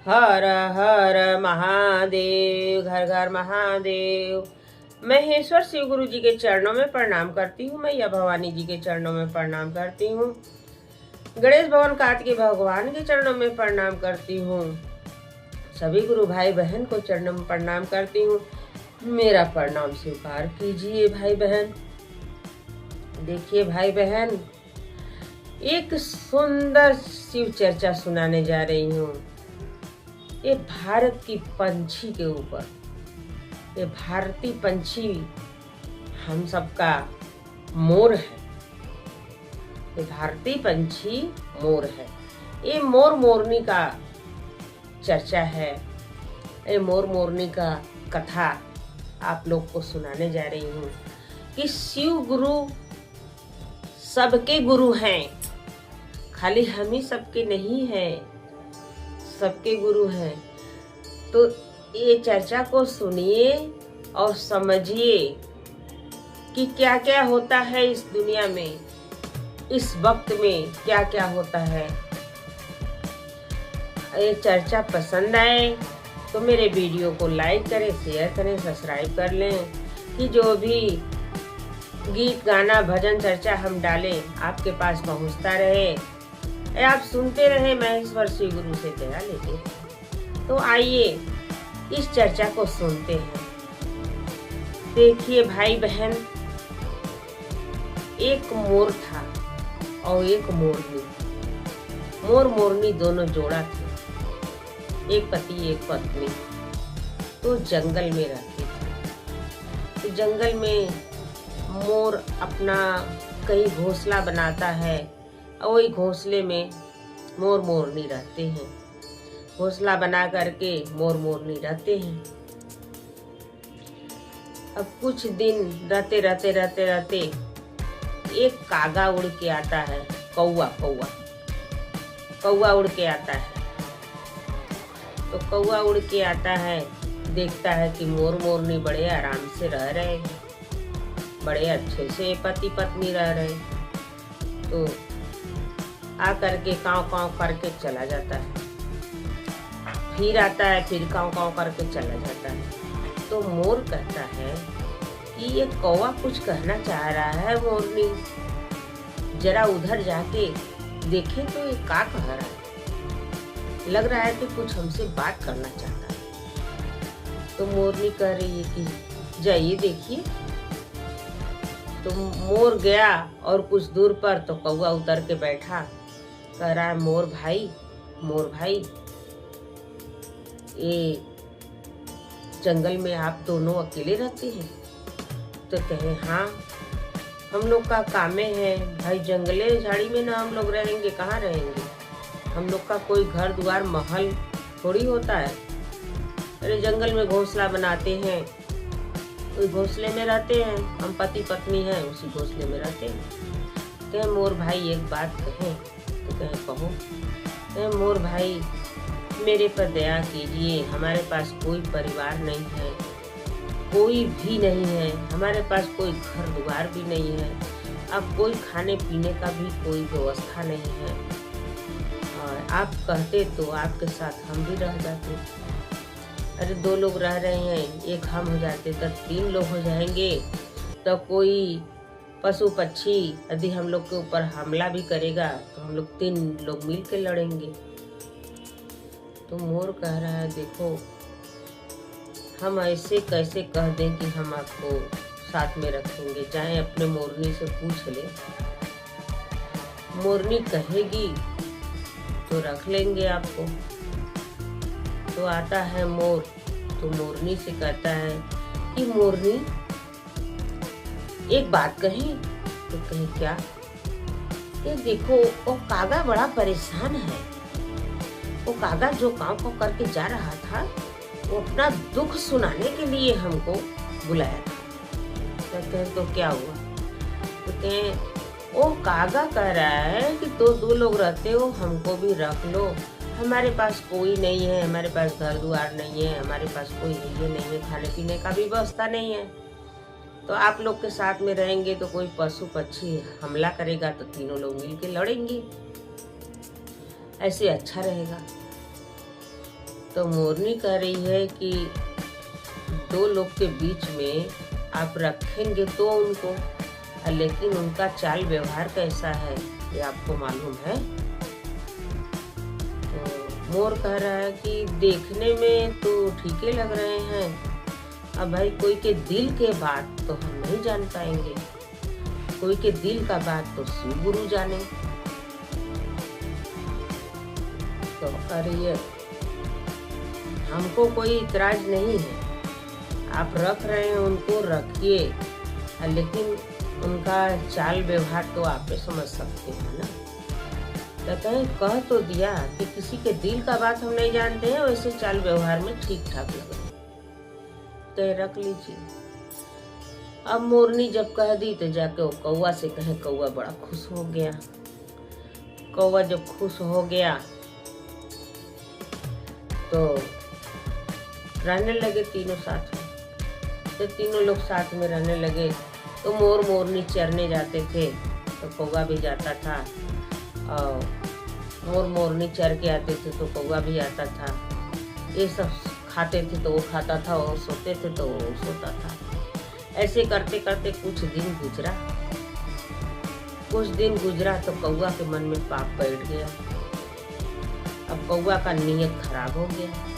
हर हर महादेव, घर घर महादेव। महेश्वर शिव गुरु जी के चरणों में प्रणाम करती हूँ। मैया भवानी जी के चरणों में प्रणाम करती हूँ। गणेश भवन कार्तिकेय भगवान के चरणों में प्रणाम करती हूँ। सभी गुरु भाई बहन को चरणों में प्रणाम करती हूँ। मेरा प्रणाम स्वीकार कीजिए भाई बहन। देखिए भाई बहन, एक सुंदर शिव चर्चा सुनाने जा रही हूँ। ये भारत की पंछी के ऊपर, ये भारतीय पंछी हम सबका मोर है। ये भारतीय पंछी मोर है। ये मोर मोरनी का चर्चा है। ये मोर मोरनी का कथा आप लोग को सुनाने जा रही हूँ कि शिव गुरु सबके गुरु हैं, खाली हम ही सबके नहीं हैं, सबके गुरु हैं। तो ये चर्चा को सुनिए और समझिए कि क्या क्या होता है इस दुनिया में, इस वक्त में क्या क्या होता है। ये चर्चा पसंद आए तो मेरे वीडियो को लाइक करें, शेयर करें, सब्सक्राइब कर लें कि जो भी गीत गाना भजन चर्चा हम डालें आपके पास पहुंचता रहे, आप सुनते रहे। महेश्वर शिव गुरु से दया लेते। तो आइए इस चर्चा को सुनते हैं। देखिए भाई बहन, एक मोर था और एक मोरनी। मोर मोरनी दोनों जोड़ा थे, एक पति एक पत्नी। तो जंगल में रहते थे। तो जंगल में मोर अपना कहीं घोंसला बनाता है और वही घोंसले में मोर मोरनी रहते हैं। घोंसला बना करके मोर मोरनी रहते हैं। अब कुछ दिन रहते रहते रहते रहते एक कागा उड़ के आता है। कौवा कौवा कौवा उड़ के आता है। तो कौवा उड़ के आता है, देखता है कि मोर मोरनी बड़े आराम से रह रहे हैं, बड़े अच्छे से पति पत्नी रह रहे। तो आ करके काँव काँव करके चला जाता है, फिर आता है, फिर काँव काँव करके चला जाता है। तो मोर कहता है कि ये कौवा कुछ कहना चाह रहा है, मोरनी जरा उधर जाके देखे तो ये क्या कह रहा है, लग रहा है कि कुछ हमसे बात करना चाहता है। तो मोरनी कह रही है कि जाइए देखिए। तो मोर गया और कुछ दूर पर तो कौवा उतर के बैठा, कह रहा है मोर भाई, ये जंगल में आप दोनों अकेले रहते हैं? तो कहे हाँ, हम लोग का कामे है भाई, जंगले झाड़ी में ना हम लोग रहेंगे, कहाँ रहेंगे? हम लोग का कोई घर द्वार महल थोड़ी होता है। अरे जंगल में घोंसला बनाते हैं, उस घोंसले में रहते हैं। हम पति पत्नी हैं, उसी घोंसले में रहते हैं। कहे मोर भाई एक बात कहें। तो कहे कहो। कहे मोर भाई, मेरे पर दया कीजिए, हमारे पास कोई परिवार नहीं है, कोई भी नहीं है, हमारे पास कोई घर द्वार भी नहीं है, अब कोई खाने पीने का भी कोई व्यवस्था नहीं है। और आप कहते तो आपके साथ हम भी रह जाते। अरे दो लोग रह रहे हैं, एक हम हो जाते तो 3 लोग हो जाएंगे। तो कोई पशु पक्षी यदि हम लोग के ऊपर हमला भी करेगा तो हम लोग 3 लोग मिल के लड़ेंगे। तो मोर कह रहा है देखो, हम ऐसे कैसे कह दें कि हम आपको साथ में रखेंगे, चाहे अपने मोरनी से पूछ ले। मोरनी कहेगी तो रख लेंगे आपको। तो आता है मोर, तो मोरनी से कहता है कि मोरनी एक बात कही। तो कहे क्या? ये देखो वो कागा बड़ा परेशान है। वो कागा जो काम को करके जा रहा था, वो अपना दुख सुनाने के लिए हमको बुलाया था। कहते हैं तो क्या हुआ? कहते हैं वो कागा कह रहा है कि तो 2 लोग रहते हो, हमको भी रख लो, हमारे पास कोई नहीं है, हमारे पास घर द्वार नहीं है, हमारे पास कोई ये नहीं है, खाने पीने का भी व्यवस्था नहीं है। तो आप लोग के साथ में रहेंगे तो कोई पशु पक्षी हमला करेगा तो तीनों लोग मिल के लड़ेंगे, ऐसे अच्छा रहेगा। तो मोरनी कह रही है कि दो लोग के बीच में आप रखेंगे तो उनको, लेकिन उनका चाल व्यवहार कैसा है ये आपको मालूम है। तो मोर कह रहा है कि देखने में तो ठीक ही लग रहे हैं, अब भाई कोई के दिल के बात तो हम नहीं जान पाएंगे, कोई के दिल का बात तो शिव गुरु जाने। तो अरे हमको कोई इतराज नहीं है, आप रख रहे हैं उनको रखिए, लेकिन उनका चाल व्यवहार तो आप ही समझ सकते हैं ना। कहते हैं कह तो दिया कि किसी के दिल का बात हम नहीं जानते हैं, वैसे चाल व्यवहार में ठीक ठाक लग रहे, तो रख लीजिए। अब मोरनी जब कह दी तो जाके वो कौवा से कहे, कौवा बड़ा खुश हो गया। कौवा जब खुश हो गया तो रहने लगे तीनों साथ में। जब तीनों लोग साथ में रहने लगे तो मोर मोरनी चरने जाते थे तो कौवा भी जाता था, और मोर मोरनी चर के आते थे तो कौवा भी आता था। ये सब खाते थे तो वो खाता था, और सोते थे तो वो सोता था। ऐसे करते करते कुछ दिन गुजरा। कुछ दिन गुजरा तो कौवा के मन में पाप बैठ गया। अब कौवा का नीयत खराब हो गया।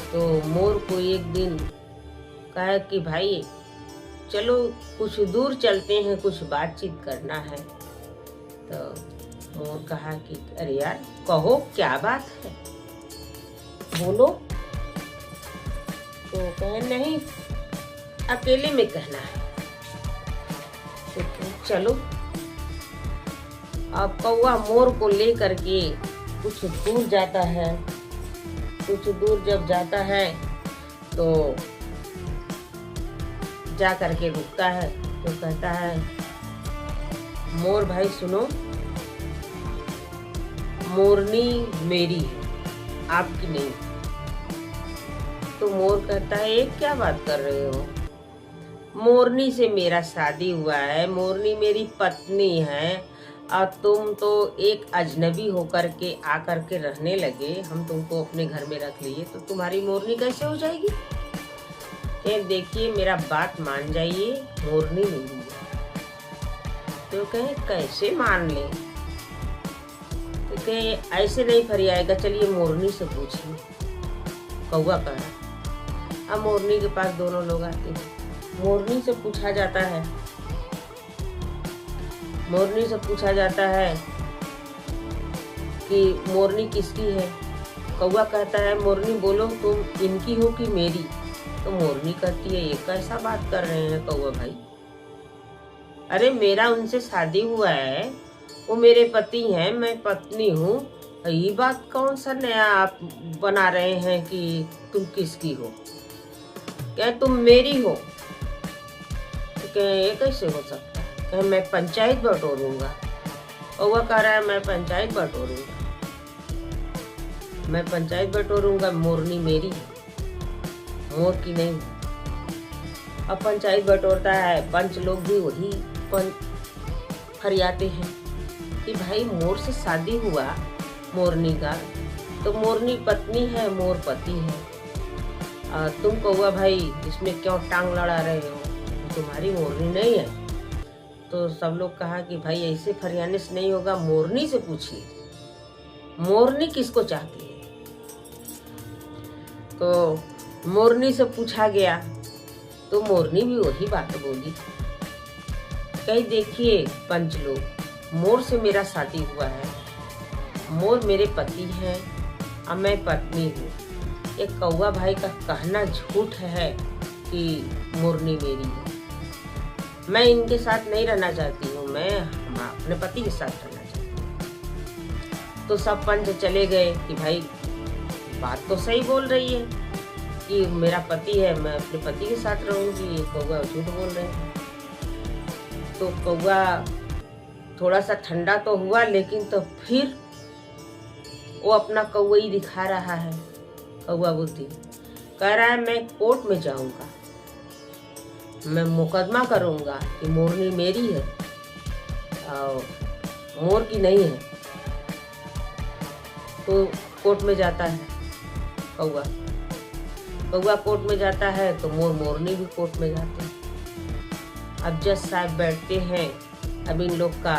तो मोर को एक दिन कहा कि भाई चलो कुछ दूर चलते हैं, कुछ बातचीत करना है। तो मोर कहा कि अरे यार कहो क्या बात है, बोलो। तो कहे नहीं अकेले में कहना है। तो चलो। अब कौवा मोर को लेकर के कुछ दूर जाता है। कुछ दूर जब जाता है तो जा करके रुकता है तो कहता है मोर भाई सुनो, मोरनी मेरी है, आपकी नहीं। तो मोर कहता है ये क्या बात कर रहे हो, मोरनी से मेरा शादी हुआ है, मोरनी मेरी पत्नी है, और तुम तो एक अजनबी होकर के आकर के रहने लगे, हम तुमको अपने घर में रख लिए, तो तुम्हारी मोरनी कैसे हो जाएगी। देखिए मेरा बात मान जाइए, मोरनी नहीं है। तो कहे कैसे मान ले। तो कहे ऐसे नहीं फरियाएगा, चलिए मोरनी से पूछिए। कौवा कहा। अब मोरनी के पास दोनों लोग आते हैं। मोरनी से पूछा जाता है, मोरनी से पूछा जाता है कि मोरनी किसकी है। कौवा कहता है मोरनी बोलो तुम इनकी हो कि मेरी। तो मोरनी कहती है ये कैसा बात कर रहे हैं कौवा भाई, अरे मेरा उनसे शादी हुआ है, वो मेरे पति हैं, मैं पत्नी हूँ, ये बात कौन सा नया आप बना रहे हैं कि तुम किसकी हो। क्या तुम मेरी हो। तो क्या ये कैसे हो सकता है। क्या मैं पंचायत बटोरूंगा। कौवा कह रहा है मैं पंचायत बटोरूंगा, मैं पंचायत बटोरूंगा, मोरनी मेरी है, मोर की नहीं। अब पंचायत बटोरता है, पंच लोग भी वही फरियाते हैं कि भाई मोर से शादी हुआ मोरनी का, तो मोरनी पत्नी है, मोर पति है, तुम कौवा भाई इसमें क्यों टांग लड़ा रहे हो, तुम्हारी मोरनी नहीं है। तो सब लोग कहा कि भाई ऐसे फरियाने से नहीं होगा, मोरनी से पूछिए मोरनी किसको चाहती है। तो मोरनी से पूछा गया तो मोरनी भी वही बात बोली। कहीं देखिए पंच लोग, मोर से मेरा शादी हुआ है, मोर मेरे पति हैं और मैं पत्नी हूँ। ये कौवा भाई का कहना झूठ है कि मोरनी मेरी है। मैं इनके साथ नहीं रहना चाहती हूँ, मैं अपने पति के साथ रहना चाहती हूँ। तो सब पंच चले गए कि भाई बात तो सही बोल रही है कि मेरा पति है, मैं अपने पति के साथ रहूंगी, ये कौवा झूठ बोल रहे हैं। तो कौवा थोड़ा सा ठंडा तो हुआ, लेकिन तो फिर वो अपना कौवई दिखा रहा है। कौवा बुद्धि कह रहा है मैं कोर्ट में जाऊंगा, मैं मुकदमा करूंगा कि मोरनी मेरी है और मोर की नहीं है। तो कोर्ट में जाता है। कौआ कौआ कोर्ट में जाता है तो मोर मोरनी भी कोर्ट में जाते हैं। अब जज साहब बैठते हैं, अब इन लोग का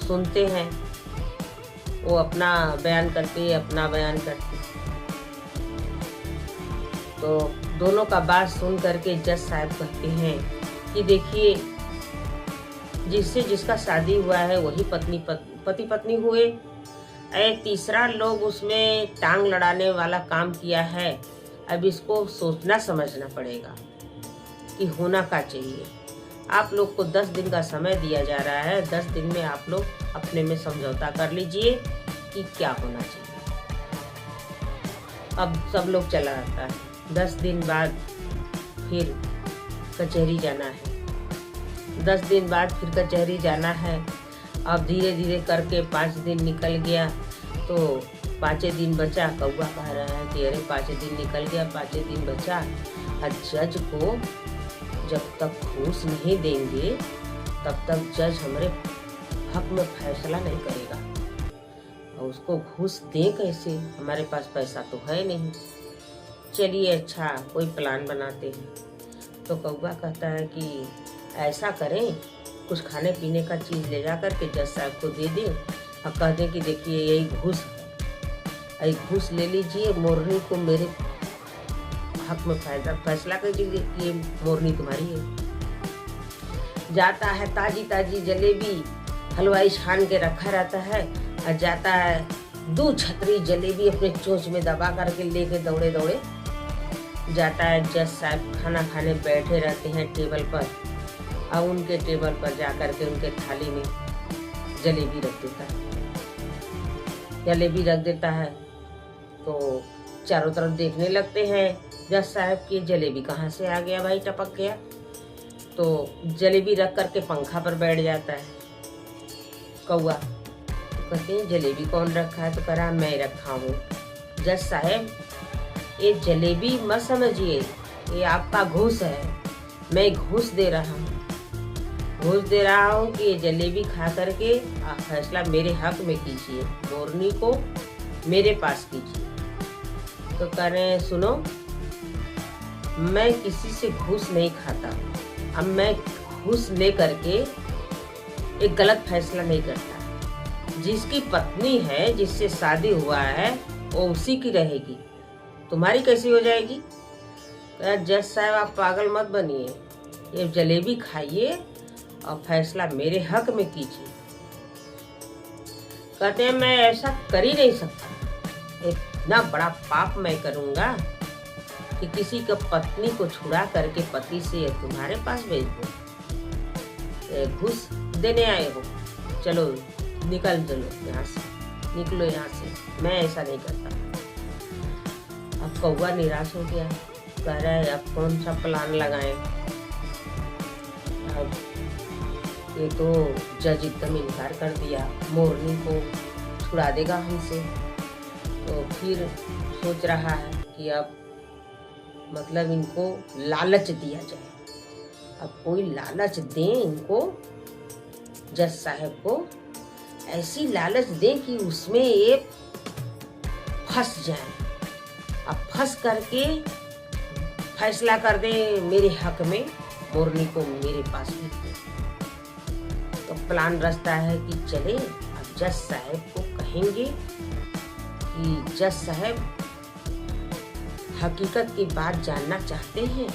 सुनते हैं, वो अपना बयान करते तो दोनों का बात सुन करके जज साहब कहते हैं कि देखिए, जिससे जिसका शादी हुआ है वही पति पत्नी हुए। तीसरा लोग उसमें टांग लड़ाने वाला काम किया है। अब इसको सोचना समझना पड़ेगा कि होना क्या चाहिए। आप लोग को 10 दिन का समय दिया जा रहा है। 10 दिन में आप लोग अपने में समझौता कर लीजिए कि क्या होना चाहिए। अब सब लोग चला जाता है। 10 दिन बाद फिर कचहरी जाना है। 10 दिन बाद फिर कचहरी जाना है। अब धीरे धीरे करके 5 दिन निकल गया तो 5 दिन बचा। कौआ कह रहा है कि अरे 5 दिन निकल गया, 5 दिन बचा। और जज को जब तक घूस नहीं देंगे तब तक जज हमारे हक में फैसला नहीं करेगा। और उसको घूस दें कैसे, हमारे पास पैसा तो है नहीं। चलिए अच्छा कोई प्लान बनाते हैं। तो कौआ कहता है कि ऐसा करें, कुछ खाने पीने का चीज़ ले जा कर के जज साहब को दे दें और कह दें कि देखिए यही घूस है, यही घूस ले लीजिए, मोरनी को मेरे हक में फैसला कर दीजिए कि ये मोरनी तुम्हारी है। जाता है, ताजी ताजी जलेबी हलवाई छान के रखा रहता है और जाता है 2 छतरी जलेबी अपने चोंच में दबा करके लेके दौड़े दौड़े जाता है। जज साहब खाना खाने बैठे रहते हैं टेबल पर, और उनके टेबल पर जाकर के उनके थाली में जलेबी रख देता है। तो चारों तरफ देखने लगते हैं जज साहब की जलेबी कहाँ से आ गया भाई, टपक गया। तो जलेबी रख करके पंखा पर बैठ जाता है कौआ। तो कहते हैं जलेबी कौन रखा है? तो कह रहा मैं रखा हूँ। जज साहब ये जलेबी मत समझिए, ये आपका घूस है। मैं घूस दे रहा हूँ कि ये जलेबी खा करके आप फैसला मेरे हक में कीजिए, मोरनी को मेरे पास कीजिए। तो कह रहे हैं सुनो, मैं किसी से घूस नहीं खाता। अब मैं घूस ले करके एक गलत फैसला नहीं करता। जिसकी पत्नी है, जिससे शादी हुआ है, वो उसी की रहेगी, तुम्हारी कैसी हो जाएगी? जज साहब आप पागल मत बनिए, ये जलेबी खाइए और फैसला मेरे हक में कीजिए। कहते हैं मैं ऐसा कर ही नहीं सकता। इतना बड़ा पाप मैं करूंगा कि किसी का पत्नी को छुड़ा करके पति से तुम्हारे पास भेज दो। घूस देने आए हो, चलो चलो यहाँ से, निकलो यहाँ से, मैं ऐसा नहीं करता। अब कौआ निराश हो गया, कह रहा है अब कौन सा प्लान लगाएं। अब ये तो जज एकदम इनकार कर दिया, मोरनी को छुड़ा देगा हमसे। तो फिर सोच रहा है कि अब मतलब इनको लालच दिया जाए। अब कोई लालच दें इनको, जज साहब को ऐसी लालच दें कि उसमें ये फंस जाए। अब फंस करके फैसला कर दे मेरे हक में, मोरनी को मेरे पास भेज दे। तो प्लान रचता है कि चले अब जज साहब को कहेंगे कि जज साहब हकीकत की बात जानना चाहते हैं,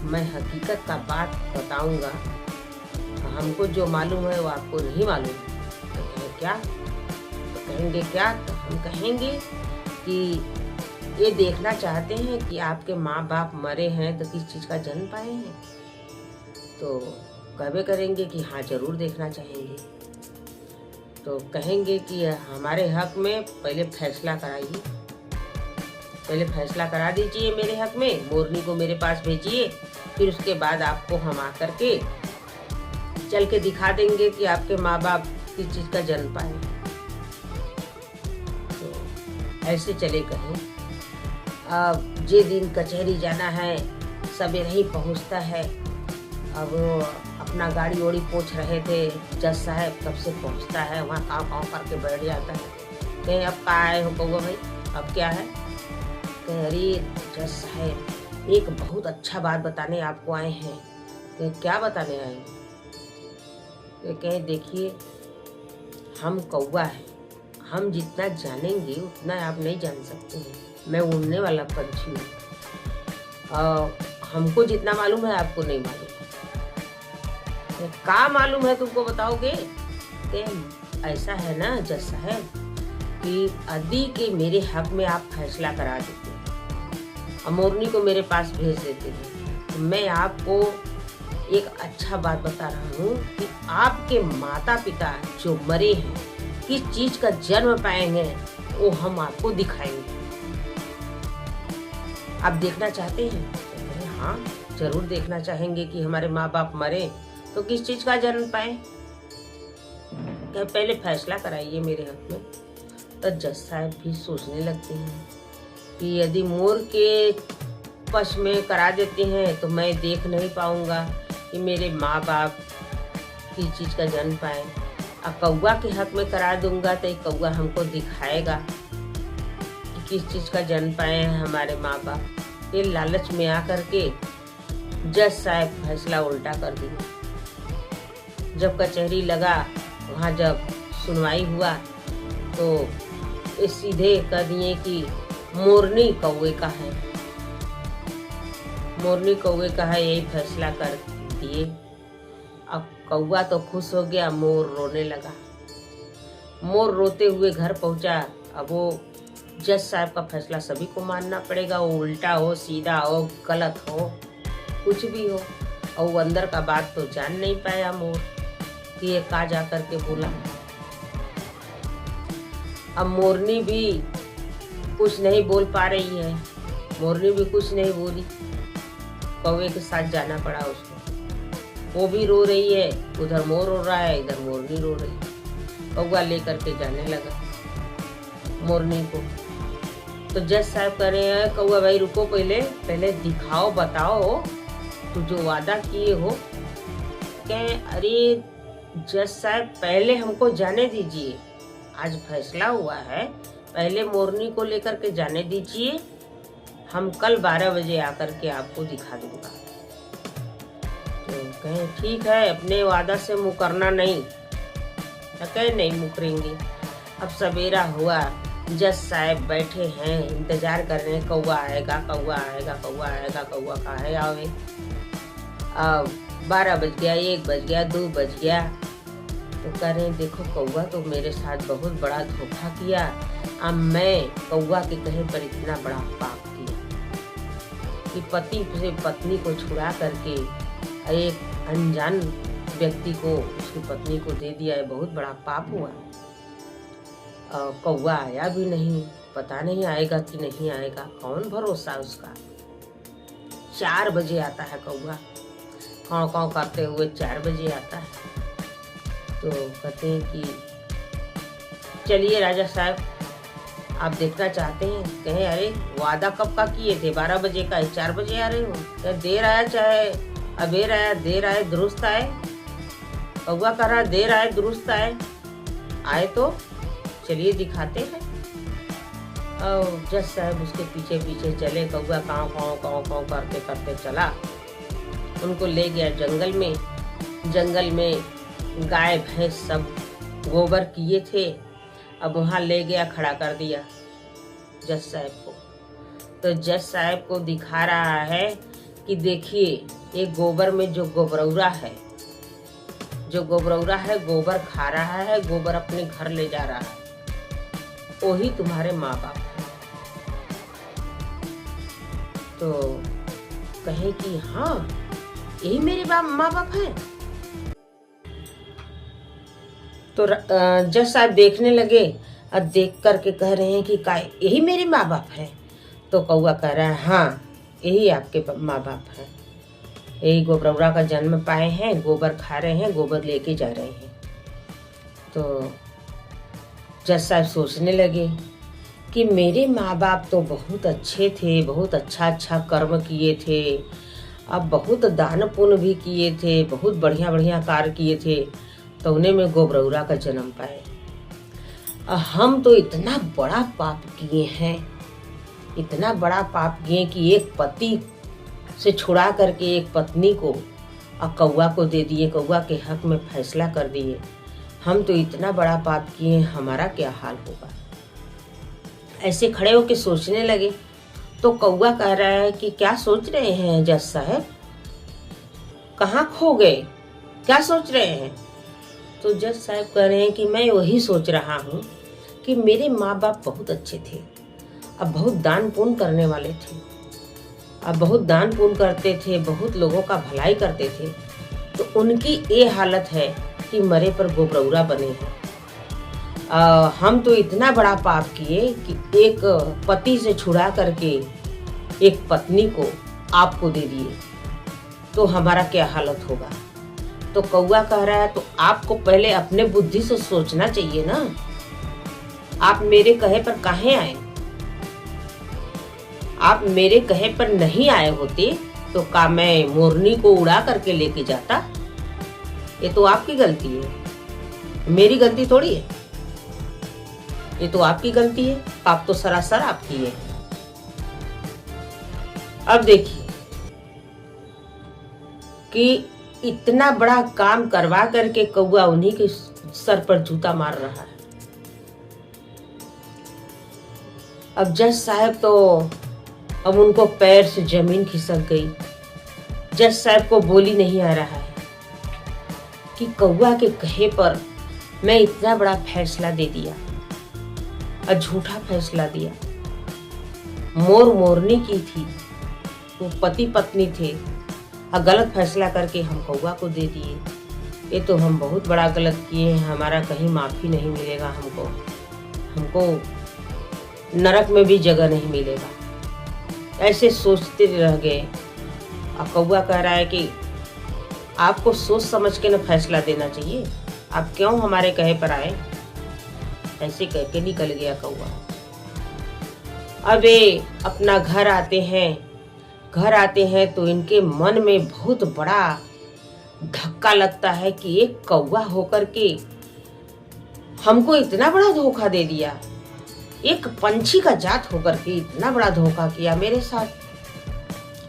मैं हकीकत का बात बताऊंगा, हमको जो मालूम है वो आपको नहीं मालूम। तो कहें क्या? तो कहेंगे क्या? तो हम कहेंगे कि ये देखना चाहते हैं कि आपके माँ बाप मरे हैं तो किस चीज़ का जन्म पाए हैं। तो कहवे करेंगे कि हाँ जरूर देखना चाहेंगे। तो कहेंगे कि हमारे हक में पहले फैसला कराइए, पहले फैसला करा दीजिए मेरे हक में, मोरनी को मेरे पास भेजिए, फिर उसके बाद आपको हम आकर के चल के दिखा देंगे कि आपके माँ बाप किस चीज़ का जन्म पाए। तो ऐसे चले कहें। अब जे दिन कचहरी जाना है सवेरे ही पहुंचता है। अब वो अपना गाड़ी ओड़ी पोंछ रहे थे जज साहब, तब से पहुंचता है वहाँ काँव काँव करके बैठ जाता है। कहीं अब कहाँ आए हो कौआ भाई, अब क्या है? कहे अरे जज साहब एक बहुत अच्छा बात बताने आपको आए हैं। कहे क्या बताने आए हैं? कहे देखिए हम कौवा है, हम जितना जानेंगे उतना आप नहीं जान सकते हैं। मैं उड़ने वाला पंछी हूँ, हमको जितना मालूम है आपको नहीं मालूम है। क्या मालूम है तुमको बताओगे? ऐसा है ना जज साहब कि आदि के मेरे हक में आप फैसला करा देते हैं और मोरनी को मेरे पास भेज देते हैं। तो मैं आपको एक अच्छा बात बता रहा हूँ कि आपके माता पिता जो मरे हैं किस चीज का जन्म पाएंगे वो हम आपको दिखाएंगे। आप देखना चाहते हैं? तो हाँ जरूर देखना चाहेंगे कि हमारे माँ बाप मरे तो किस चीज का जन्म पाए। क्या पहले फैसला कराइए मेरे हक में। तो जज साहब भी सोचने लगते हैं कि यदि मोर के पक्ष में करा देते हैं तो मैं देख नहीं पाऊंगा कि मेरे माँ बाप किस चीज का जन्म पाए। और कौवा के हक में करा दूंगा तो कौवा हमको दिखाएगा कि किस चीज का जन्म पाए हैं हमारे माँ बाप। ये लालच में आकर के जज साहब फैसला उल्टा कर दिया। जब कचहरी लगा वहाँ जब सुनवाई हुआ तो इस सीधे कर दिए कि मोरनी कौवे का है, मोरनी कौवे का है, यही फैसला कर दिए। अब कौवा तो खुश हो गया, मोर रोने लगा। मोर रोते हुए घर पहुंचा। अब वो जज साहब का फैसला सभी को मानना पड़ेगा, वो उल्टा हो सीधा हो गलत हो कुछ भी हो। और वो अंदर का बात तो जान नहीं पाया मोर कि ये कहा जा करके बोला। अब मोरनी भी कुछ नहीं बोल पा रही है, मोरनी भी कुछ नहीं बोली। कौवे के साथ जाना पड़ा उसको। वो भी रो रही है, उधर मोर रो रहा है, इधर मोरनी रो रही है। कौवा लेकर के जाने लगा मोरनी को। तो जज साहब कह रहे हैं कौवा भाई रुको, पहले पहले दिखाओ बताओ तो जो वादा किए हो। कहे अरे जज साहब पहले हमको जाने दीजिए, आज फैसला हुआ है, पहले मोरनी को लेकर के जाने दीजिए, हम कल 12 बजे आकर के आपको दिखा दूंगा। तो कहें ठीक है, अपने वादा से मुकरना नहीं। तो कहे नहीं मुकरेंगे। अब सवेरा हुआ, जज साहब बैठे हैं इंतजार कर रहे हैं कौवा आएगा कौवा आएगा कौवा आएगा, कौवा कहाँ है आवे। अब 12 बज गया, 1 बज गया, 2 बज गया। तो कह रहे देखो कौवा तो मेरे साथ बहुत बड़ा धोखा किया, अब मैं कौवा के कहे पर इतना बड़ा पाप किया कि पति से पत्नी को छुड़ा करके एक अनजान व्यक्ति को उसकी पत्नी को दे दिया है, बहुत बड़ा पाप हुआ। कौवा आया भी नहीं, पता नहीं आएगा कि नहीं आएगा, कौन भरोसा उसका। 4 बजे आता है कौवा, काँव काँव करते हुए 4 बजे आता है। तो कहते हैं कि चलिए राजा साहब आप देखना चाहते हैं? कहें अरे वादा कब का किए थे, 12 बजे का, 4 बजे आ रहे हो। क्या देर आया चाहे अबेर आया, देर आए दुरुस्त आए। कौवा कह रहा देर आए दुरुस्त आए, आए तो चलिए दिखाते हैं। और जज साहब उसके पीछे पीछे चले। कौवा काँव काँव काँव काँव करते करते चला, उनको ले गया जंगल में। जंगल में गाय भैंस सब गोबर किए थे, अब वहाँ ले गया खड़ा कर दिया जज साहब को। तो जज साहब को दिखा रहा है कि देखिए ये गोबर में जो गोबरौरा है, जो गोबरौरा है गोबर खा रहा है, गोबर अपने घर ले जा रहा है, वही तुम्हारे माँ बाप है। तो कहे कि हाँ यही मेरे माँ बाप है। तो जज साहब देखने लगे और देख करके कह रहे हैं कि का यही मेरे माँ बाप है। तो कौवा कह रहा है हाँ यही आपके माँ बाप हैं, यही गोबरौरा का जन्म पाए हैं, गोबर खा रहे हैं, गोबर लेके जा रहे हैं। तो जज साहब सोचने लगे कि मेरे माँ बाप तो बहुत अच्छे थे, बहुत अच्छा कर्म किए थे, अब बहुत दान पुण्य भी किए थे, बहुत बढ़िया कार्य किए थे, तो उन्हें में गोबरौरा का जन्म पाए। हम तो इतना बड़ा पाप किए हैं इतना बड़ा पाप किए कि एक पति से छुड़ा करके एक पत्नी को और कौवा को दे दिए, कौवा के हक में फैसला कर दिए। हम तो इतना बड़ा पाप किए, हमारा क्या हाल होगा। ऐसे खड़े होके सोचने लगे तो कौवा कह रहा है कि क्या सोच रहे हैं जज साहब, कहाँ खो गए, क्या सोच रहे हैं। तो जज साहब कह रहे हैं कि मैं वही सोच रहा हूँ कि मेरे माँ बाप बहुत अच्छे थे, अब बहुत दान पुण्य करने वाले थे, अब बहुत दान पुण्य करते थे, बहुत लोगों का भलाई करते थे, तो उनकी ये हालत है कि मरे पर गोबरौरा बने हैं। हम तो इतना बड़ा पाप किए कि एक पति से छुड़ा करके एक पत्नी को आपको दे दिए, तो हमारा क्या हालत होगा। तो कौवा कह रहा है तो आपको पहले अपने बुद्धि से सोचना चाहिए ना, आप मेरे कहे पर काहे आए। आप मेरे कहे पर नहीं आए होते तो का मैं मोरनी को उड़ा करके लेके जाता। ये तो आपकी गलती है, मेरी गलती थोड़ी है। ये तो आपकी गलती है, पाप तो सरासर आपकी है। अब देखिए कि इतना बड़ा काम करवा करके कौवा उन्हीं के सर पर जूता मार रहा है। अब जज साहब तो अब उनको पैर से जमीन खिसक गई। जज साहब को बोली नहीं आ रहा है कि कौवा के कहे पर मैं इतना बड़ा फैसला दे दिया और झूठा फैसला दिया। मोर मोरनी की थी, वो पति पत्नी थे और गलत फैसला करके हम कौवा को दे दिए। ये तो हम बहुत बड़ा गलत किए हैं, हमारा कहीं माफी नहीं मिलेगा, हमको नरक में भी जगह नहीं मिलेगा। ऐसे सोचते रह गए। और कौवा कह रहा है कि आपको सोच समझ के न फैसला देना चाहिए, आप क्यों हमारे कहे पर आए। ऐसे कह के निकल गया कौवा। अब ये अपना घर आते हैं तो इनके मन में बहुत बड़ा धक्का लगता है कि एक कौवा होकर के हमको इतना बड़ा धोखा दे दिया, एक पंछी का जात होकर के इतना बड़ा धोखा किया मेरे साथ।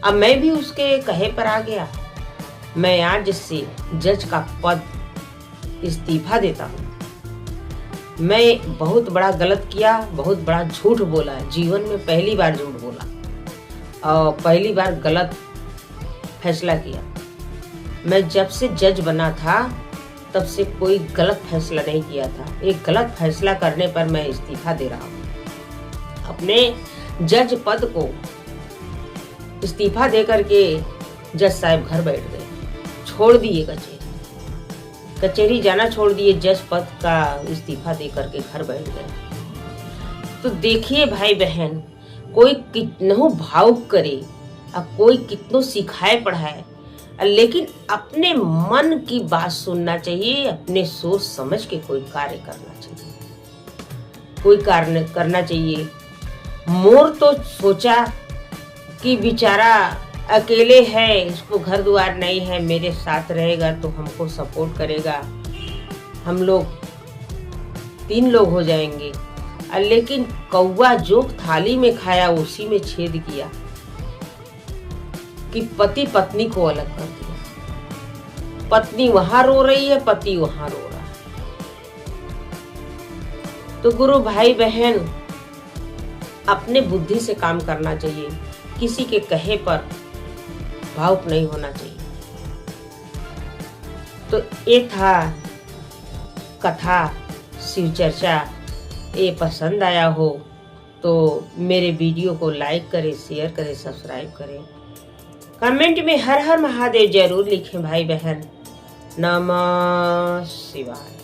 अब मैं भी उसके कहे पर आ गया। मैं आज से जज का पद इस्तीफा देता हूँ। मैं बहुत बड़ा गलत किया, बहुत बड़ा झूठ बोला, जीवन में पहली बार झूठ बोला और पहली बार गलत फैसला किया। मैं जब से जज बना था तब से कोई गलत फैसला नहीं किया था। एक गलत फैसला करने पर मैं इस्तीफा दे रहा हूँ। अपने जज पद को इस्तीफा दे करके जज साहब घर बैठ गए, छोड़ दिए कचहरी जाना छोड़ दिए, जज पद का इस्तीफा दे करके घर बैठ गए। तो देखिए भाई बहन, कोई कितनों भावुक करे और कोई कितनों सिखाए पढ़ाए, लेकिन अपने मन की बात सुनना चाहिए, अपने सोच समझ के कोई कार्य करना चाहिए, कोई कार्य करना चाहिए। मोर तो सोचा कि बेचारा अकेले है, इसको घर द्वार नहीं है, मेरे साथ रहेगा तो हमको सपोर्ट करेगा, हम लोग 3 लोग हो जाएंगे। लेकिन कौवा जो थाली में खाया उसी में छेद किया कि पति पत्नी को अलग कर दिया। पत्नी वहां रो रही है, पति वहां रो रहा है। तो गुरु भाई बहन, अपने बुद्धि से काम करना चाहिए, किसी के कहे पर भावुक नहीं होना चाहिए। तो ये था कथा शिव चर्चा। ये पसंद आया हो तो मेरे वीडियो को लाइक करें, शेयर करें, सब्सक्राइब करें। कमेंट में हर हर महादेव जरूर लिखें भाई बहन। नमः शिवाय।